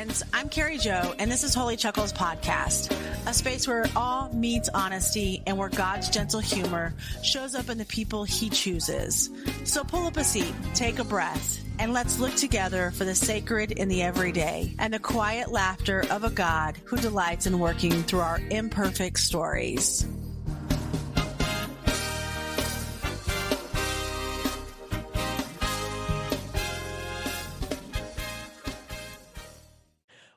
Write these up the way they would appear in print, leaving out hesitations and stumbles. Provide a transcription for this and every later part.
friends. I'm Carrie Jo, and this is Holy Chuckles Podcast, a space where all meets honesty and where God's gentle humor shows up in the people he chooses. So pull up a seat, take a breath, and let's look together for the sacred in the everyday and the quiet laughter of a God who delights in working through our imperfect stories.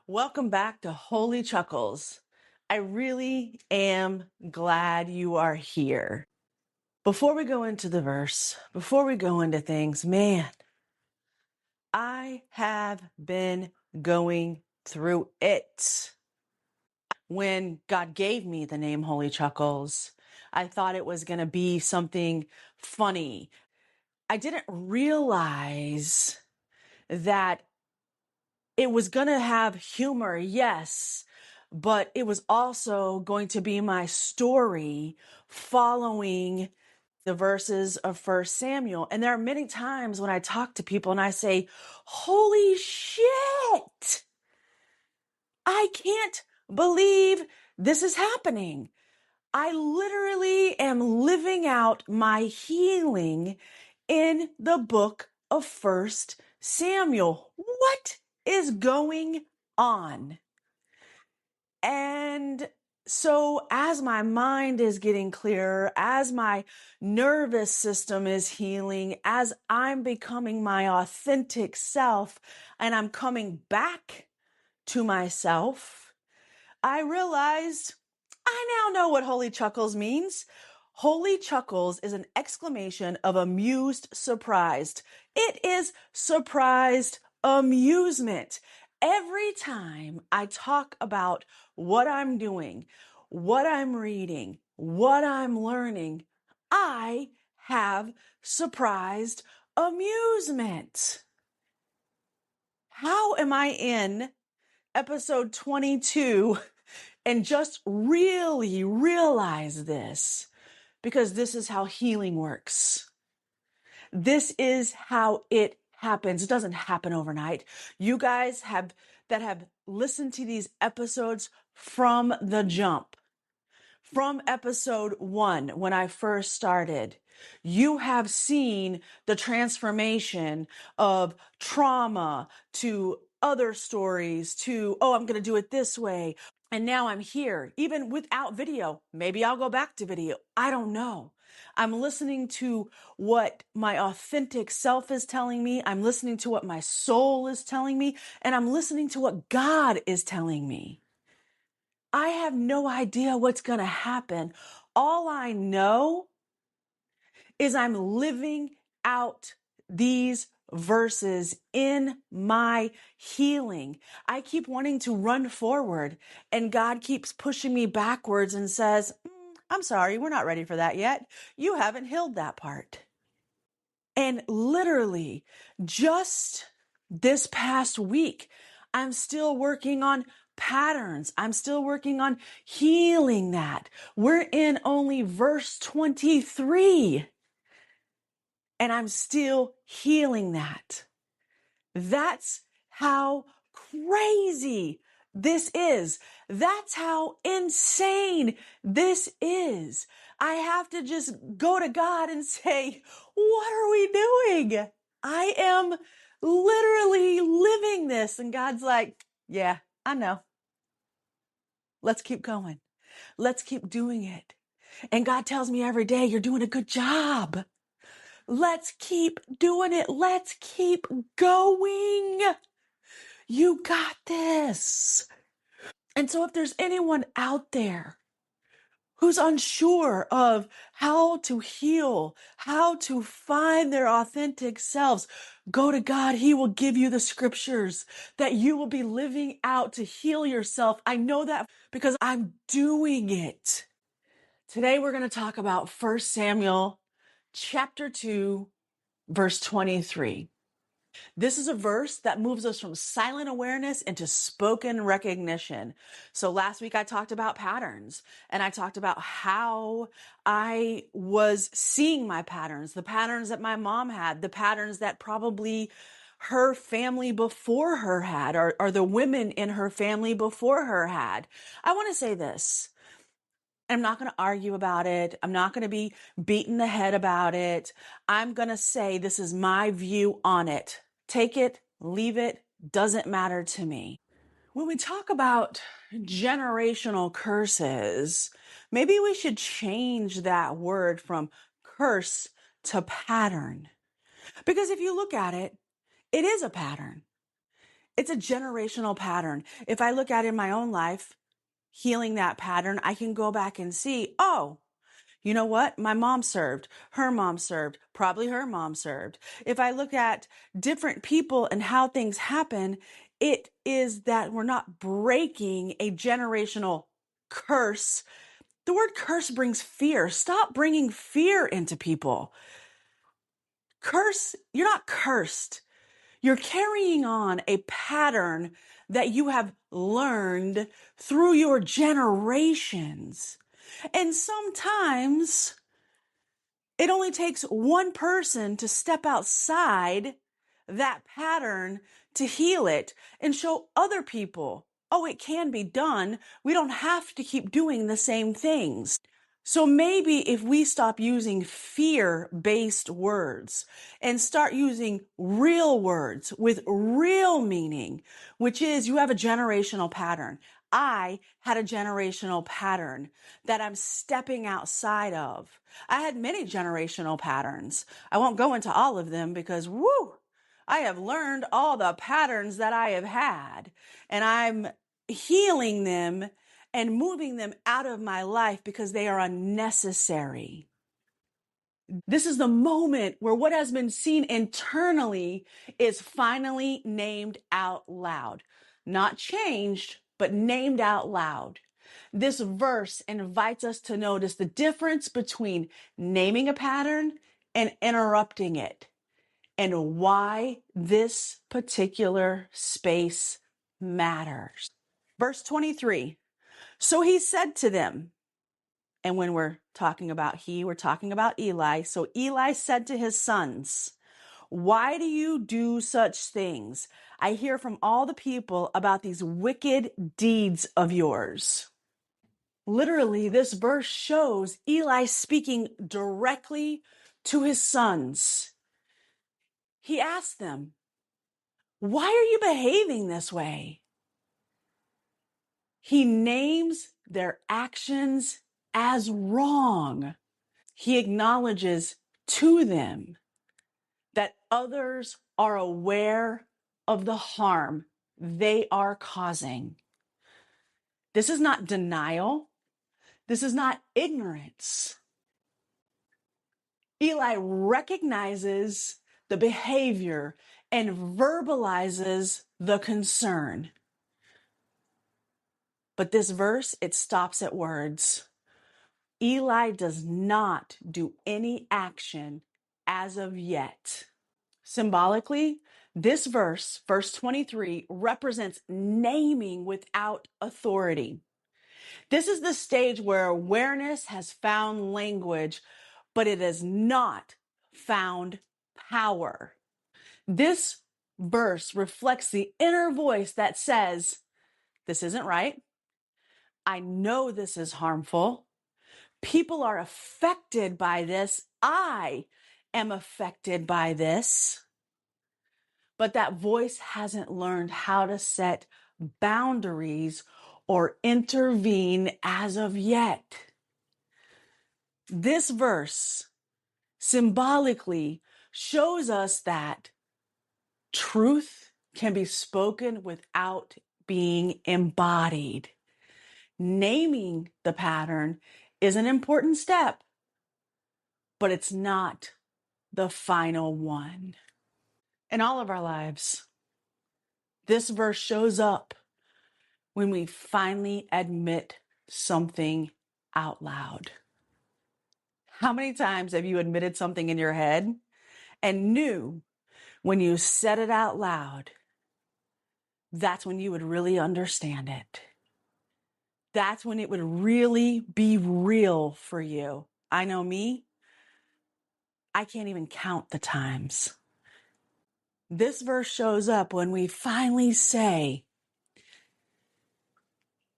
Welcome back to Holy Chuckles. I really am glad you are here. Before we go into the verse, before we go into things, man, I have been going through it. When God gave me the name Holy Chuckles, I thought it was going to be something funny. I didn't realize that it was going to have humor, yes, but it was also going to be my story following the verses of First Samuel. And there are many times when I talk to people and I say, holy shit, I can't believe this is happening. I literally am living out my healing in the book of First Samuel. What is going on? And so as my mind is getting clearer, as my nervous system is healing, as I'm becoming my authentic self and I'm coming back to myself, I realized I now know what Holy Chuckles means. Holy Chuckles is an exclamation of amused, surprised. It is surprised amusement. Every time I talk about what I'm doing, what I'm reading, what I'm learning, I have surprised amusement. How am I in episode 22 and just really realize this? Because this is how healing works. This is how it happens. It doesn't happen overnight. You guys that have listened to these episodes from the jump, from episode 1, when I first started, you have seen the transformation of trauma to other stories to, oh, I'm going to do it this way. And now I'm here, even without video. Maybe I'll go back to video. I don't know. I'm listening to what my authentic self is telling me. I'm listening to what my soul is telling me. And I'm listening to what God is telling me. I have no idea what's going to happen. All I know is I'm living out these verses in my healing. I keep wanting to run forward and God keeps pushing me backwards and says, I'm sorry, we're not ready for that yet. You haven't healed that part. And literally just this past week, I'm still working on patterns. I'm still working on healing that. We're in only verse 23. And I'm still healing that. That's how crazy this is. That's how insane this is. I have to just go to God and say, what are we doing? I am literally living this. And God's like, yeah, I know. Let's keep going. Let's keep doing it. And God tells me every day, you're doing a good job. Let's keep doing it. Let's keep going. You got this. And so if there's anyone out there who's unsure of how to heal, how to find their authentic selves, go to God. He will give you the scriptures that you will be living out to heal yourself. I know that because I'm doing it. Today we're going to talk about 1 Samuel chapter 2, verse 23. This is a verse that moves us from silent awareness into spoken recognition. So last week I talked about patterns and I talked about how I was seeing my patterns, the patterns that my mom had, the patterns that probably her family before her had, or the women in her family before her had. I want to say this. I'm not going to argue about it. I'm not going to be beating the head about it. I'm going to say this is my view on it. Take it, leave it, doesn't matter to me. When we talk about generational curses, maybe we should change that word from curse to pattern. Because if you look at it, it is a pattern. It's a generational pattern. If I look at it in my own life, healing that pattern, I can go back and see, oh, you know what? My mom served, her mom served, probably her mom served. If I look at different people and how things happen, it is that we're not breaking a generational curse. The word curse brings fear. Stop bringing fear into people. Curse, you're not cursed. You're carrying on a pattern that you have learned through your generations. And sometimes it only takes one person to step outside that pattern to heal it and show other people, oh, it can be done. We don't have to keep doing the same things. So maybe if we stop using fear-based words and start using real words with real meaning, which is you have a generational pattern. I had a generational pattern that I'm stepping outside of. I had many generational patterns. I won't go into all of them because, woo, I have learned all the patterns that I have had, and I'm healing them and moving them out of my life because they are unnecessary. This is the moment where what has been seen internally is finally named out loud. Not changed, but named out loud. This verse invites us to notice the difference between naming a pattern and interrupting it, and why this particular space matters. Verse 23. So he said to them, and when we're talking about we're talking about Eli. So Eli said to his sons, why do you do such things? I hear from all the people about these wicked deeds of yours. Literally, this verse shows Eli speaking directly to his sons. He asked them, why are you behaving this way? He names their actions as wrong. He acknowledges to them that others are aware of the harm they are causing. This is not denial. This is not ignorance. Eli recognizes the behavior and verbalizes the concern. But this verse, it stops at words. Eli does not do any action as of yet. Symbolically, this verse, verse 23, represents naming without authority. This is the stage where awareness has found language, but it has not found power. This verse reflects the inner voice that says, this isn't right. I know this is harmful. People are affected by this. I am affected by this. But that voice hasn't learned how to set boundaries or intervene as of yet. This verse symbolically shows us that truth can be spoken without being embodied. Naming the pattern is an important step, but it's not the final one. In all of our lives, this verse shows up when we finally admit something out loud. How many times have you admitted something in your head and knew when you said it out loud, that's when you would really understand it? That's when it would really be real for you. I know me, I can't even count the times. This verse shows up when we finally say,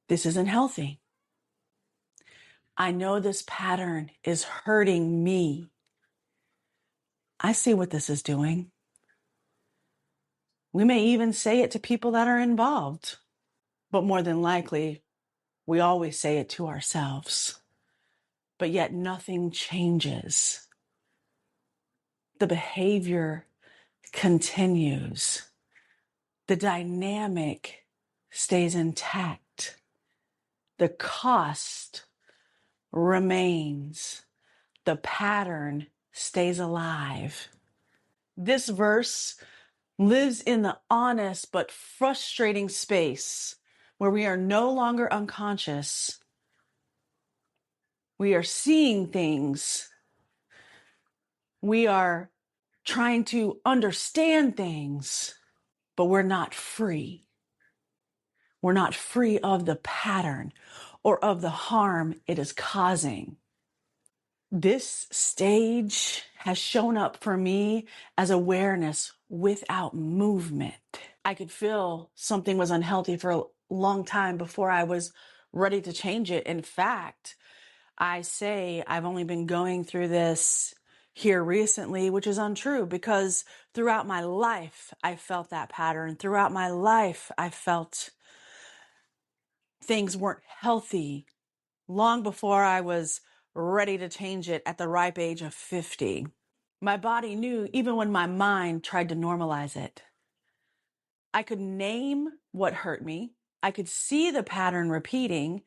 this isn't healthy. I know this pattern is hurting me. I see what this is doing. We may even say it to people that are involved, but more than likely, we always say it to ourselves. But yet nothing changes. The behavior continues. The dynamic stays intact. The cost remains. The pattern stays alive. This verse lives in the honest but frustrating space where we are no longer unconscious. We are seeing things. We are trying to understand things, but we're not free. We're not free of the pattern or of the harm it is causing. This stage has shown up for me as awareness without movement. I could feel something was unhealthy for a long time before I was ready to change it. In fact, I say I've only been going through this here recently, which is untrue because throughout my life, I felt that pattern. Throughout my life, I felt things weren't healthy long before I was ready to change it at the ripe age of 50. My body knew even when my mind tried to normalize it. I could name what hurt me. I could see the pattern repeating.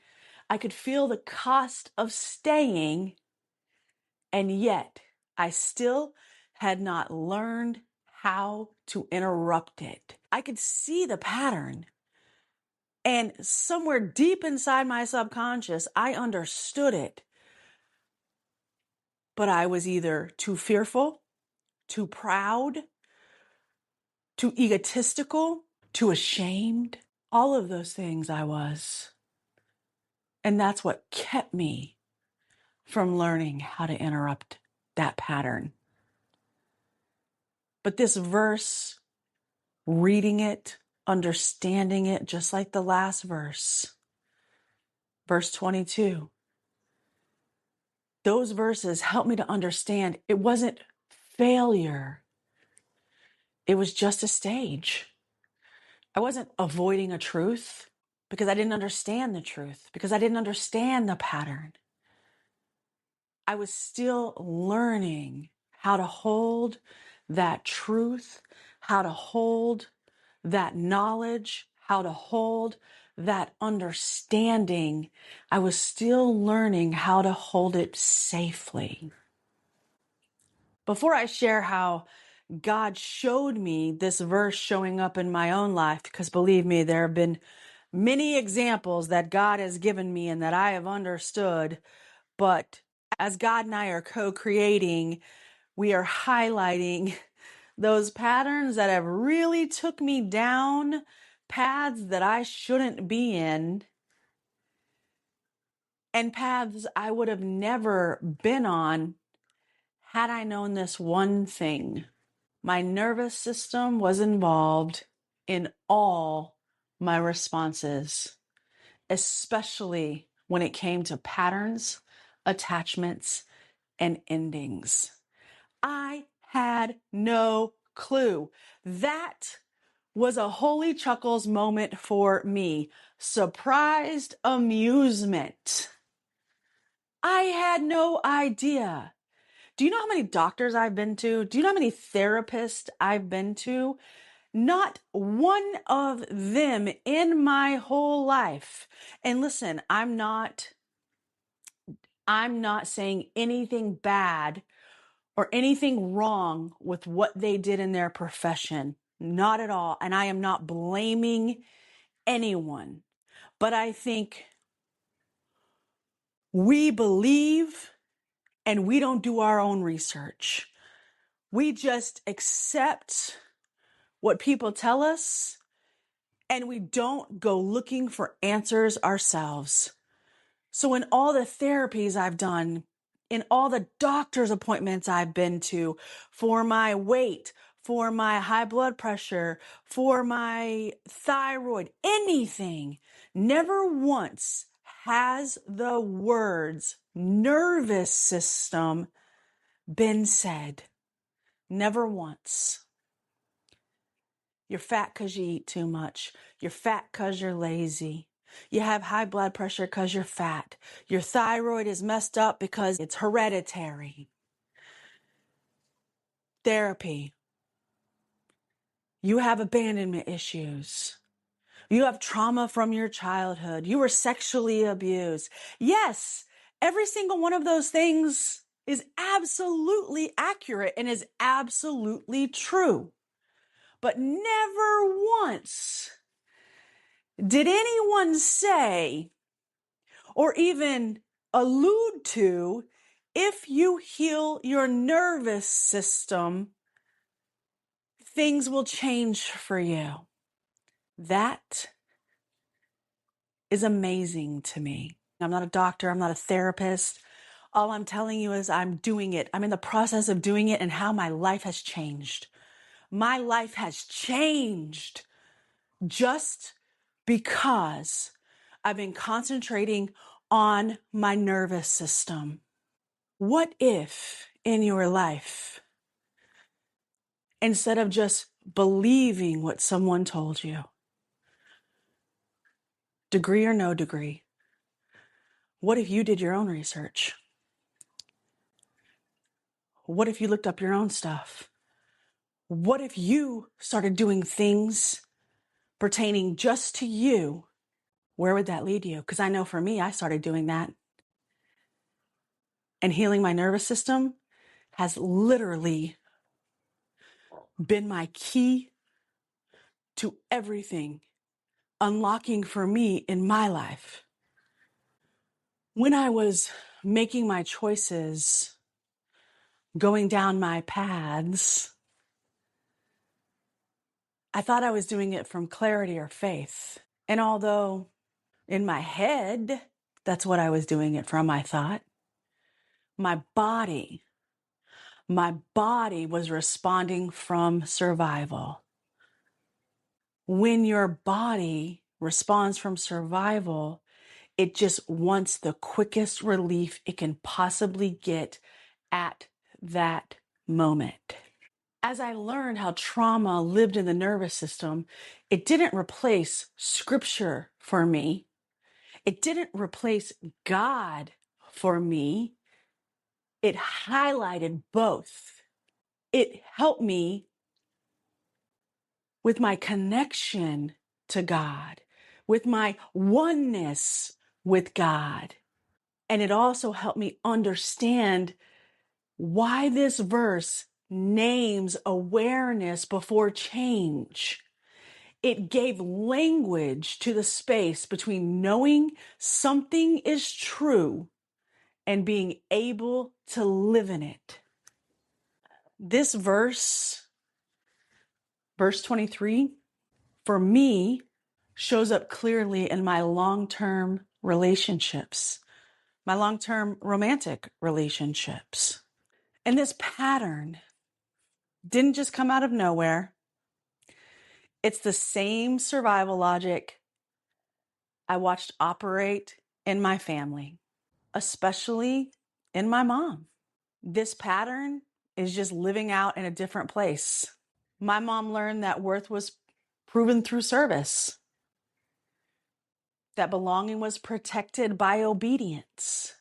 I could feel the cost of staying. And yet I still had not learned how to interrupt it. I could see the pattern. And somewhere deep inside my subconscious, I understood it. But I was either too fearful, too proud, too egotistical, too ashamed. All of those things I was. And that's what kept me from learning how to interrupt that pattern. But this verse, reading it, understanding it, just like the last verse, verse 22, those verses helped me to understand it wasn't failure. It was just a stage. I wasn't avoiding a truth because I didn't understand the truth, because I didn't understand the pattern. I was still learning how to hold that truth, how to hold that knowledge, how to hold that understanding. I was still learning how to hold it safely. Before I share how God showed me this verse showing up in my own life, because believe me, there have been many examples that God has given me and that I have understood, but as God and I are co-creating, we are highlighting those patterns that have really took me down paths that I shouldn't be in and paths I would have never been on had I known this one thing. My nervous system was involved in all my responses, especially when it came to patterns, attachments, and endings. I had no clue. That was a Holy Chuckles moment for me. Surprised amusement. I had no idea. Do you know how many doctors I've been to? Do you know how many therapists I've been to? Not one of them in my whole life. And listen, I'm not saying anything bad or anything wrong with what they did in their profession. Not at all. And I am not blaming anyone. But I think we believe and we don't do our own research. We just accept what people tell us and we don't go looking for answers ourselves. So in all the therapies I've done, in all the doctor's appointments I've been to, for my weight, for my high blood pressure, for my thyroid, anything. Never once has the words nervous system been said. Never once. You're fat because you eat too much. You're fat because you're lazy. You have high blood pressure because you're fat. Your thyroid is messed up because it's hereditary. Therapy. You have abandonment issues. You have trauma from your childhood. You were sexually abused. Yes, every single one of those things is absolutely accurate and is absolutely true. But never once did anyone say or even allude to, if you heal your nervous system, things will change for you. That is amazing to me. I'm not a doctor. I'm not a therapist. All I'm telling you is I'm doing it. I'm in the process of doing it and how my life has changed. My life has changed just because I've been concentrating on my nervous system. What if in your life, instead of just believing what someone told you, degree or no degree, what if you did your own research? What if you looked up your own stuff? What if you started doing things pertaining just to you? Where would that lead you? Because I know for me, I started doing that. And healing my nervous system has literally been my key to everything unlocking for me in my life. When I was making my choices, going down my paths, I thought I was doing it from clarity or faith. And although in my head, that's what I was doing it from, I thought, my body was responding from survival. When your body responds from survival, it just wants the quickest relief it can possibly get at that moment. As I learned how trauma lived in the nervous system, it didn't replace scripture for me. It didn't replace God for me. It highlighted both. It helped me with my connection to God, with my oneness with God. And it also helped me understand why this verse names awareness before change. It gave language to the space between knowing something is true and being able to live in it. This verse 23, for me, shows up clearly in my long-term relationships, my long-term romantic relationships. And this pattern didn't just come out of nowhere. It's the same survival logic I watched operate in my family, especially in my mom. This pattern is just living out in a different place. My mom learned that worth was proven through service, that belonging was protected by obedience,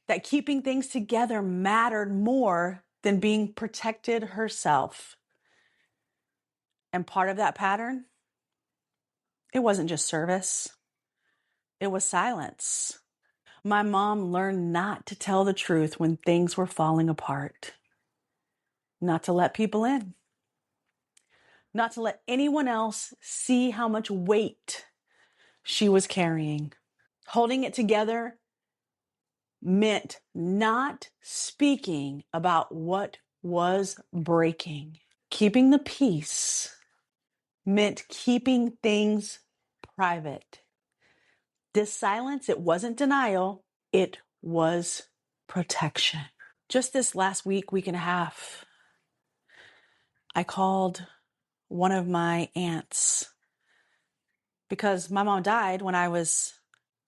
that keeping things together mattered more than being protected herself. And part of that pattern, it wasn't just service, it was silence. My mom learned not to tell the truth when things were falling apart, not to let people in, not to let anyone else see how much weight she was carrying. Holding it together meant not speaking about what was breaking. Keeping the peace meant keeping things private. This silence, it wasn't denial, it was protection. Just this last week and a half, I called one of my aunts because my mom died when I was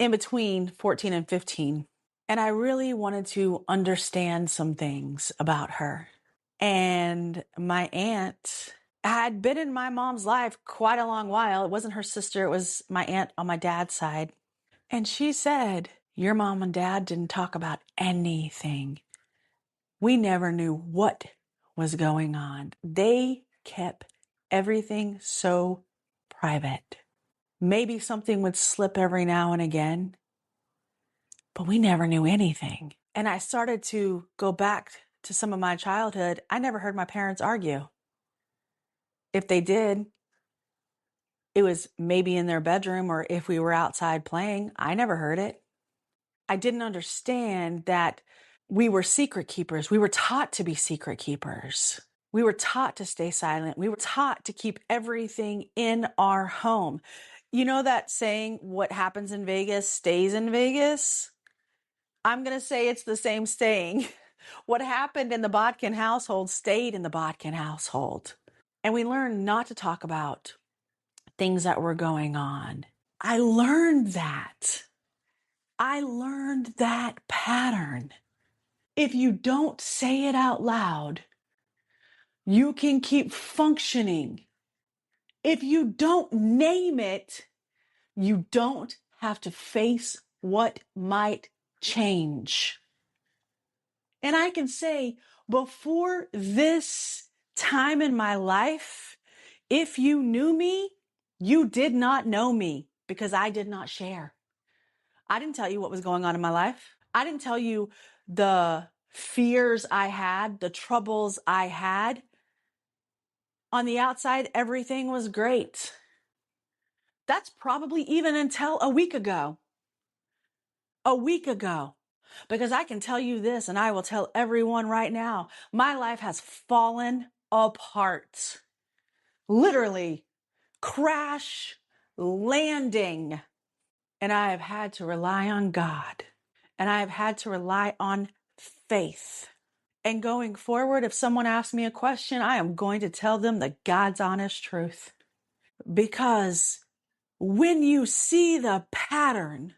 in between 14 and 15. And I really wanted to understand some things about her. And my aunt had been in my mom's life quite a long while. It wasn't her sister, it was my aunt on my dad's side. And she said, your mom and dad didn't talk about anything. We never knew what was going on. They kept everything so private. Maybe something would slip every now and again, but we never knew anything. And I started to go back to some of my childhood. I never heard my parents argue. If they did, it was maybe in their bedroom or if we were outside playing. I never heard it. I didn't understand that we were secret keepers. We were taught to be secret keepers. We were taught to stay silent. We were taught to keep everything in our home. You know that saying, what happens in Vegas stays in Vegas? I'm going to say it's the same saying. What happened in the Botkin household stayed in the Botkin household. And we learned not to talk about things that were going on. I learned that. I learned that pattern. If you don't say it out loud, you can keep functioning. If you don't name it, you don't have to face what might change. And I can say, before this time in my life, if you knew me, you did not know me because I did not share. I didn't tell you what was going on in my life. I didn't tell you the fears I had, the troubles I had. On the outside, everything was great. That's probably even until a week ago. A week ago. Because I can tell you this, and I will tell everyone right now, my life has fallen apart. Literally, crash landing. And I have had to rely on God. And I have had to rely on faith. And going forward, if someone asks me a question, I am going to tell them the God's honest truth. Because when you see the pattern,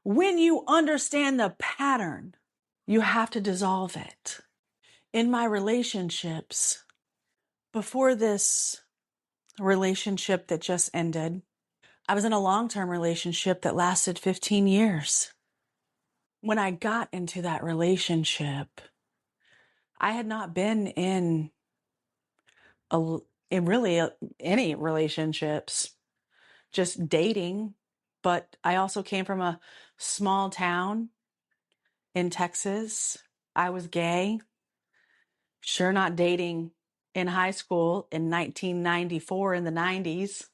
when you understand the pattern, you have to dissolve it. In my relationships, before this relationship that just ended, I was in a long-term relationship that lasted 15 years. When I got into that relationship, I had not been in any relationships, just dating. But I also came from a small town in Texas. I was gay, sure not dating in high school in 1994 in the 90s.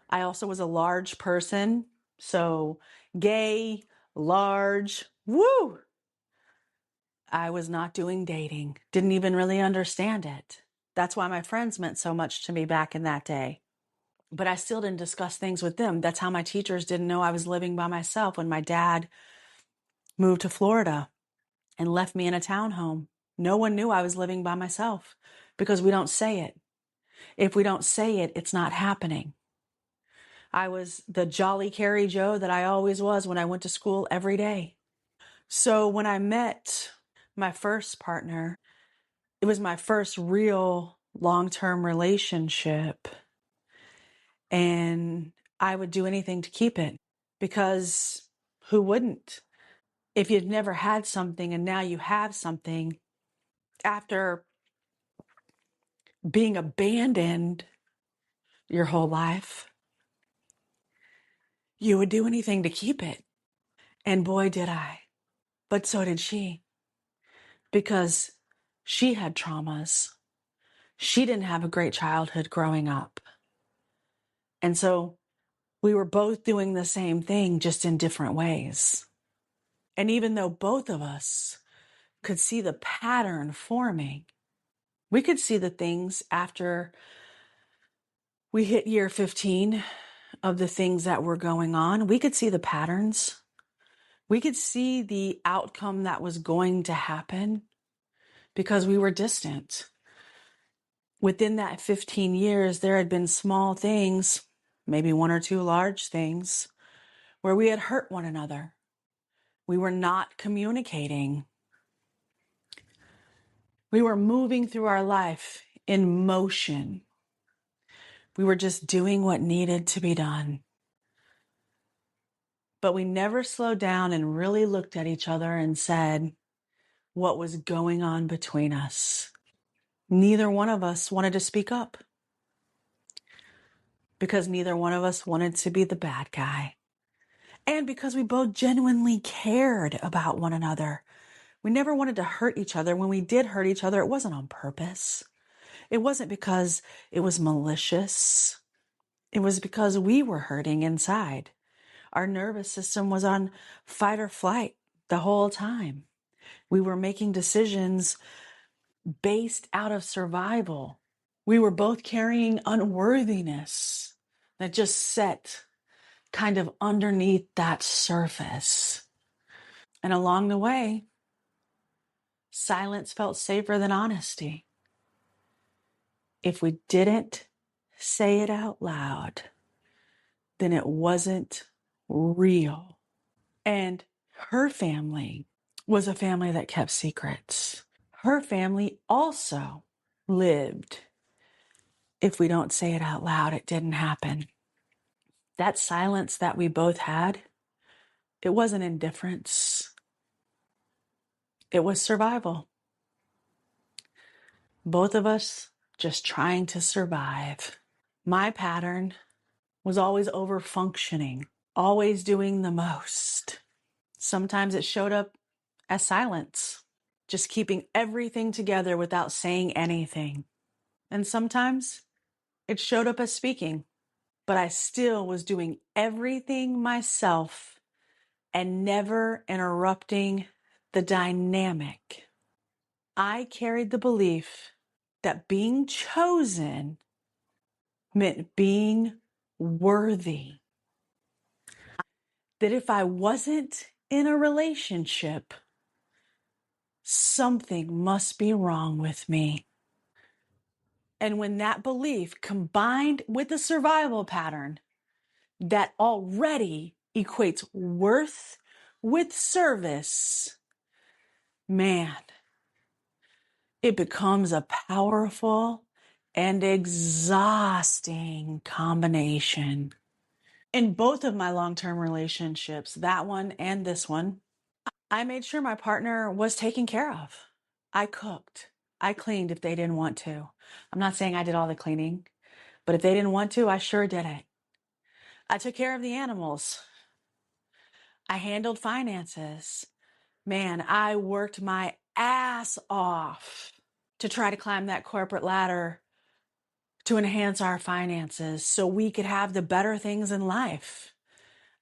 I also was a large person, so gay, large, woo! I was not doing dating, didn't even really understand it. That's why my friends meant so much to me back in that day. But I still didn't discuss things with them. That's how my teachers didn't know I was living by myself when my dad moved to Florida and left me in a townhome. No one knew I was living by myself because we don't say it. If we don't say it, it's not happening. I was the jolly Carrie Joe that I always was when I went to school every day. So when I met my first partner, it was my first real long-term relationship. And I would do anything to keep it because who wouldn't? If you've never had something and now you have something after being abandoned your whole life, you would do anything to keep it. And boy, did I. But so did she. Because she had traumas. She didn't have a great childhood growing up. And so we were both doing the same thing, just in different ways. And even though both of us could see the pattern forming, we could see the things after we hit year 15 of the things that were going on. We could see the patterns. We could see the outcome that was going to happen because we were distant. Within that 15 years, there had been small things, maybe one or two large things, where we had hurt one another. We were not communicating. We were moving through our life in motion. We were just doing what needed to be done. But we never slowed down and really looked at each other and said what was going on between us. Neither one of us wanted to speak up because neither one of us wanted to be the bad guy. And because we both genuinely cared about one another. We never wanted to hurt each other. When we did hurt each other, it wasn't on purpose. It wasn't because it was malicious. It was because we were hurting inside. Our nervous system was on fight or flight the whole time. We were making decisions based out of survival. We were both carrying unworthiness that just sat kind of underneath that surface. And along the way, silence felt safer than honesty. If we didn't say it out loud, then it wasn't real. And her family was a family that kept secrets. Her family also lived. If we don't say it out loud, it didn't happen. That silence that we both had, it wasn't indifference. It was survival. Both of us just trying to survive. My pattern was always over functioning, always doing the most. Sometimes it showed up as silence, just keeping everything together without saying anything. And sometimes it showed up as speaking, but I still was doing everything myself and never interrupting the dynamic. I carried the belief that being chosen meant being worthy. That if I wasn't in a relationship, something must be wrong with me. And when that belief combined with the survival pattern that already equates worth with service, man, it becomes a powerful and exhausting combination. In both of my long-term relationships, that one and this one, I made sure my partner was taken care of. I cooked. I cleaned if they didn't want to. I'm not saying I did all the cleaning, but if they didn't want to, I sure did it. I took care of the animals. I handled finances. Man, I worked my ass off to try to climb that corporate ladder to enhance our finances so we could have the better things in life.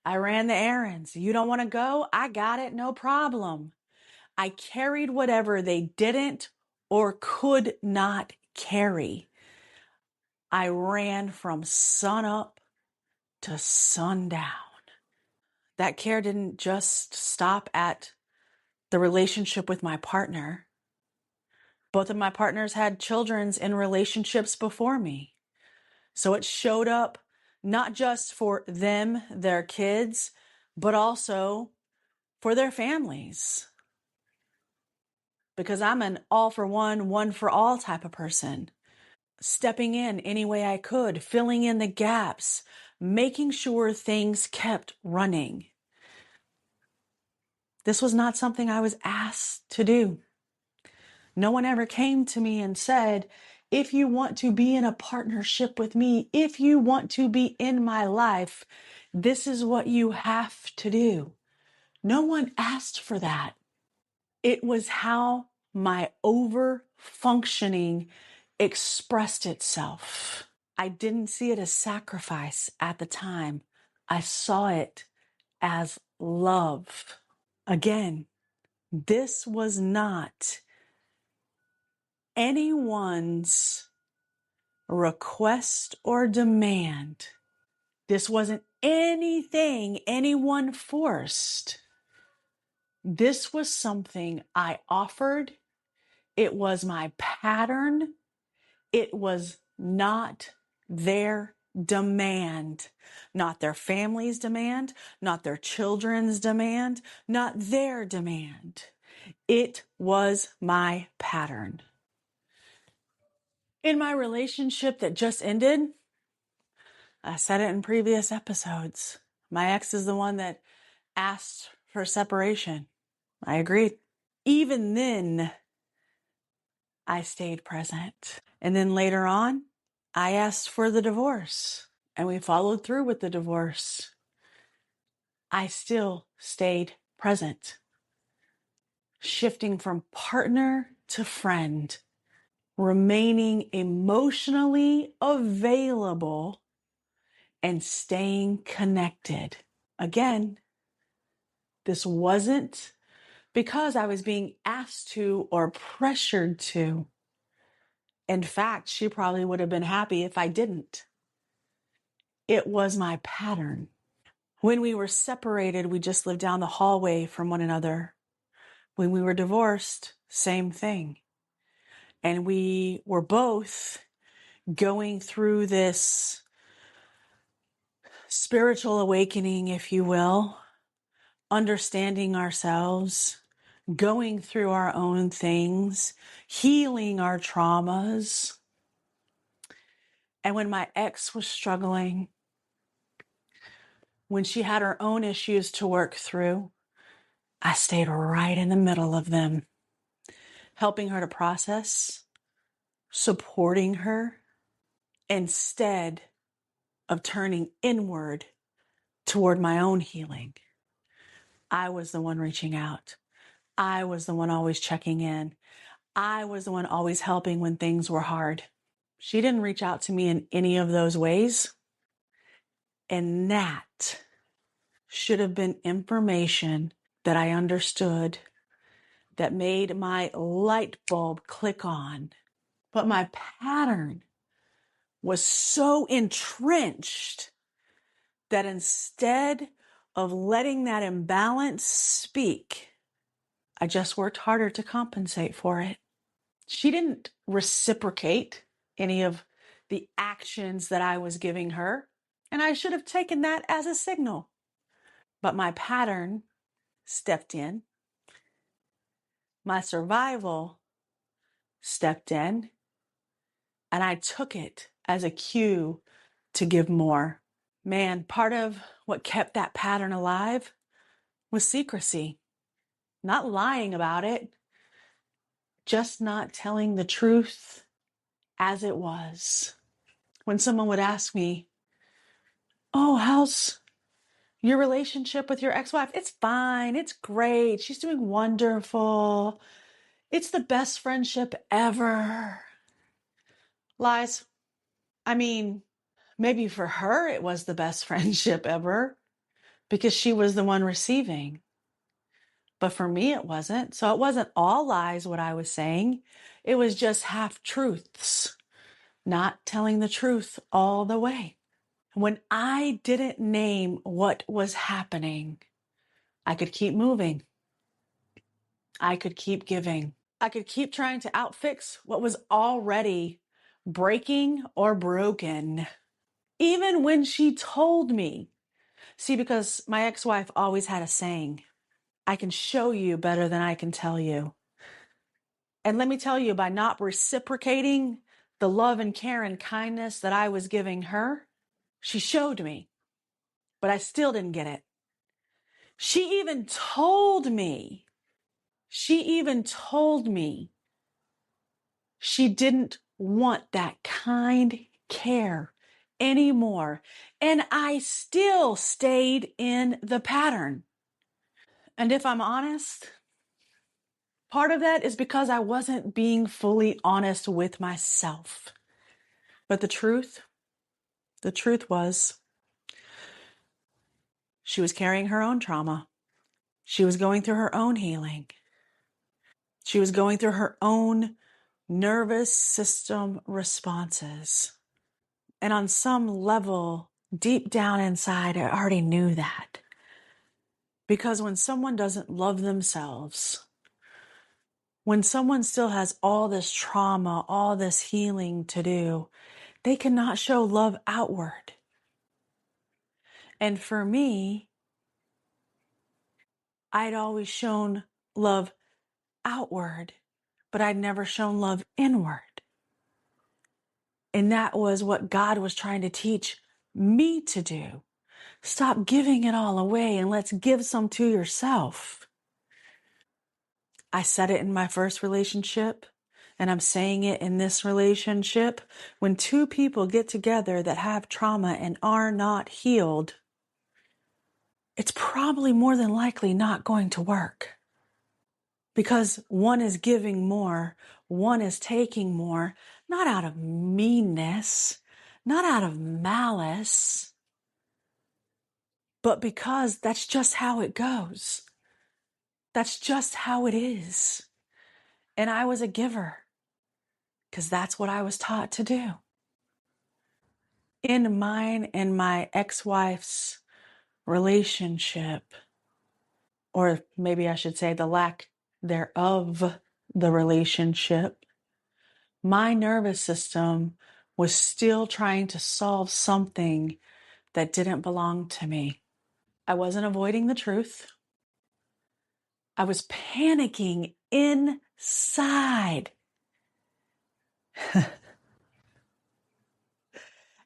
I ran the errands. You don't want to go? I got it. No problem. I carried whatever they didn't or could not carry. I ran from sun up to sundown. That care didn't just stop at the relationship with my partner. Both of my partners had children in relationships before me. So it showed up not just for them, their kids, but also for their families. Because I'm an all for one for all type of person. Stepping in any way I could, filling in the gaps, making sure things kept running. This was not something I was asked to do. No one ever came to me and said, if you want to be in a partnership with me, if you want to be in my life, this is what you have to do. No one asked for that. It was how my over functioning expressed itself. I didn't see it as sacrifice at the time. I saw it as love. Again, this was not anyone's request or demand. This wasn't anything anyone forced. This was something I offered. It was my pattern. It was not their demand, not their family's demand, not their children's demand, not their demand. It was my pattern. In my relationship that just ended, I said it in previous episodes. My ex is the one that asked for separation. I agreed. Even then, I stayed present. And then later on, I asked for the divorce and we followed through with the divorce. I still stayed present, shifting from partner to friend, remaining emotionally available and staying connected. Again, this wasn't because I was being asked to or pressured to. In fact, she probably would have been happy if I didn't. It was my pattern. When we were separated, we just lived down the hallway from one another. When we were divorced, same thing. And we were both going through this spiritual awakening, if you will, understanding ourselves, going through our own things, healing our traumas. And when my ex was struggling, when she had her own issues to work through, I stayed right in the middle of them, helping her to process, supporting her, instead of turning inward toward my own healing. I was the one reaching out. I was the one always checking in. I was the one always helping when things were hard. She didn't reach out to me in any of those ways. And that should have been information that I understood, that made my light bulb click on. But my pattern was so entrenched that instead of letting that imbalance speak, I just worked harder to compensate for it. She didn't reciprocate any of the actions that I was giving her, and I should have taken that as a signal. But my pattern stepped in, my survival stepped in, and I took it as a cue to give more. Man, part of what kept that pattern alive was secrecy, not lying about it, just not telling the truth as it was. When someone would ask me, "Oh, how's your relationship with your ex-wife?" "It's fine. It's great. She's doing wonderful. It's the best friendship ever." Lies. I mean, maybe for her it was the best friendship ever because she was the one receiving. But for me, it wasn't. So it wasn't all lies what I was saying. It was just half truths, not telling the truth all the way. When I didn't name what was happening, I could keep moving. I could keep giving. I could keep trying to outfix what was already breaking or broken. Even when she told me, see, because my ex-wife always had a saying, "I can show you better than I can tell you." And let me tell you, by not reciprocating the love and care and kindness that I was giving her, she showed me, but I still didn't get it. She even told me she didn't want that kind care anymore. And I still stayed in the pattern. And if I'm honest, part of that is because I wasn't being fully honest with myself. But the truth was, she was carrying her own trauma. She was going through her own healing. She was going through her own nervous system responses. And on some level, deep down inside, I already knew that. Because when someone doesn't love themselves, When someone still has all this trauma, all this healing to do, they cannot show love outward. And for me, I'd always shown love outward, but I'd never shown love inward. And that was what God was trying to teach me to do. Stop giving it all away and let's give some to yourself. I said it in my first relationship, and I'm saying it in this relationship. When two people get together that have trauma and are not healed, it's probably more than likely not going to work. Because one is giving more, one is taking more, not out of meanness, not out of malice, but because that's just how it goes. That's just how it is. And I was a giver because that's what I was taught to do. In mine and my ex-wife's relationship, or maybe I should say the lack thereof, the relationship, my nervous system was still trying to solve something that didn't belong to me. I wasn't avoiding the truth. I was panicking inside.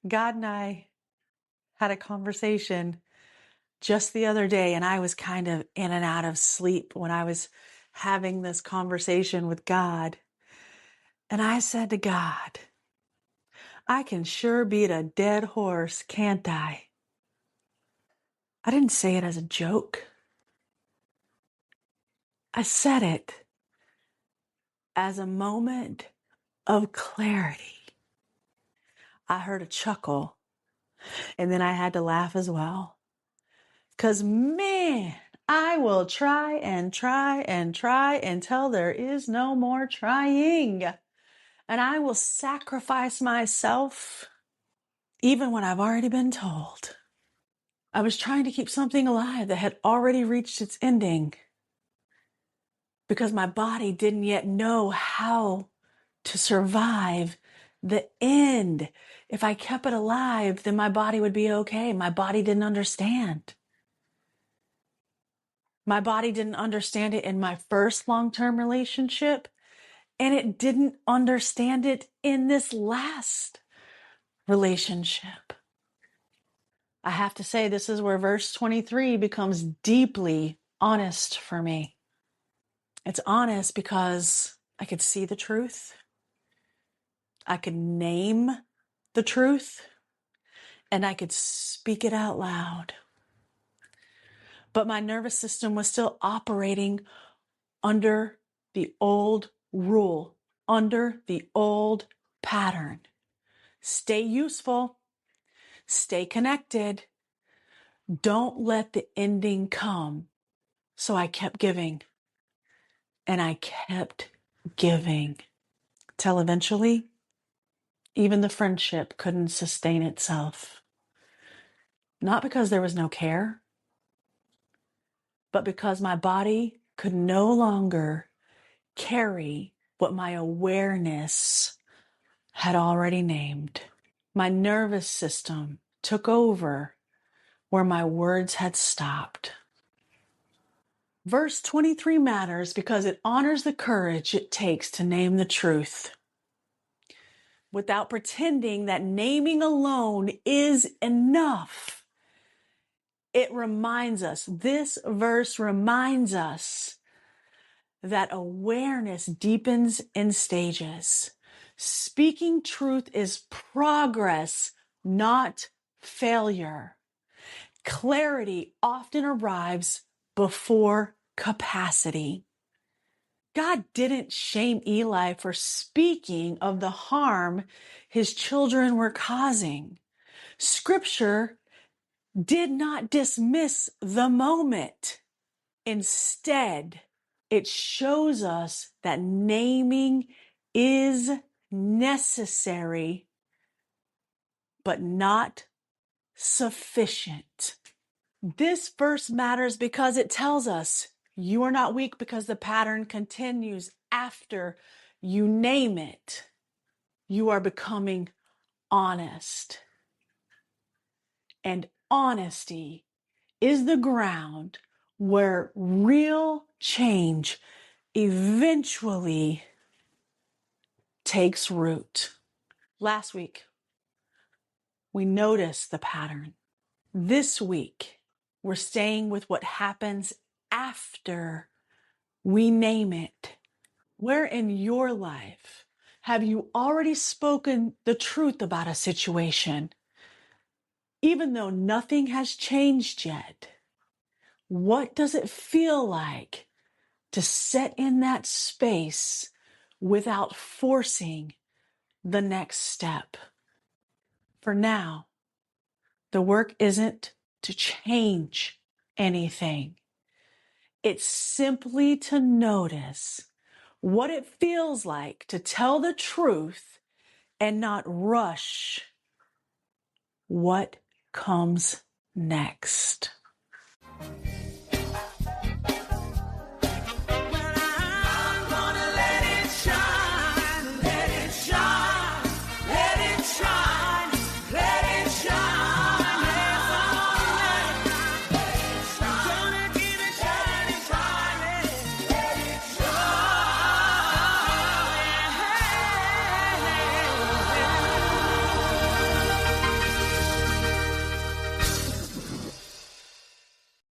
God and I had a conversation just the other day, and I was kind of in and out of sleep when I was having this conversation with God. And I said to God, I can sure beat a dead horse, can't I? I didn't say it as a joke. I said it as a moment of clarity. I heard a chuckle, and then I had to laugh as well. Because, man, I will try and try and try until there is no more trying. And I will sacrifice myself even when I've already been told. I was trying to keep something alive that had already reached its ending because my body didn't yet know how to survive the end. If I kept it alive, then my body would be okay. My body didn't understand. My body didn't understand it in my first long-term relationship, and it didn't understand it in this last relationship. I have to say, this is where verse 23 becomes deeply honest for me. It's honest because I could see the truth. I could name the truth, and I could speak it out loud. But my nervous system was still operating under the old rule, under the old pattern. Stay useful, stay connected. Don't let the ending come. So I kept giving, and I kept giving till eventually even the friendship couldn't sustain itself. Not because there was no care, but because my body could no longer carry what my awareness had already named. My nervous system took over where my words had stopped. Verse 23 matters because it honors the courage it takes to name the truth without pretending that naming alone is enough. It reminds us, this verse reminds us that awareness deepens in stages. Speaking truth is progress, not failure. Clarity often arrives before capacity. God didn't shame Eli for speaking of the harm his children were causing. Scripture did not dismiss the moment. Instead, it shows us that naming is necessary, but not sufficient. This verse matters because it tells us You are not weak because the pattern continues after you name it. You are becoming honest. And honesty is the ground where real change eventually takes root. Last week, we noticed the pattern. This week, we're staying with what happens after we name it. Where in your life have you already spoken the truth about a situation, even though nothing has changed yet? What does it feel like to sit in that space without forcing the next step? For now, the work isn't to change anything. It's simply to notice what it feels like to tell the truth and not rush what comes next.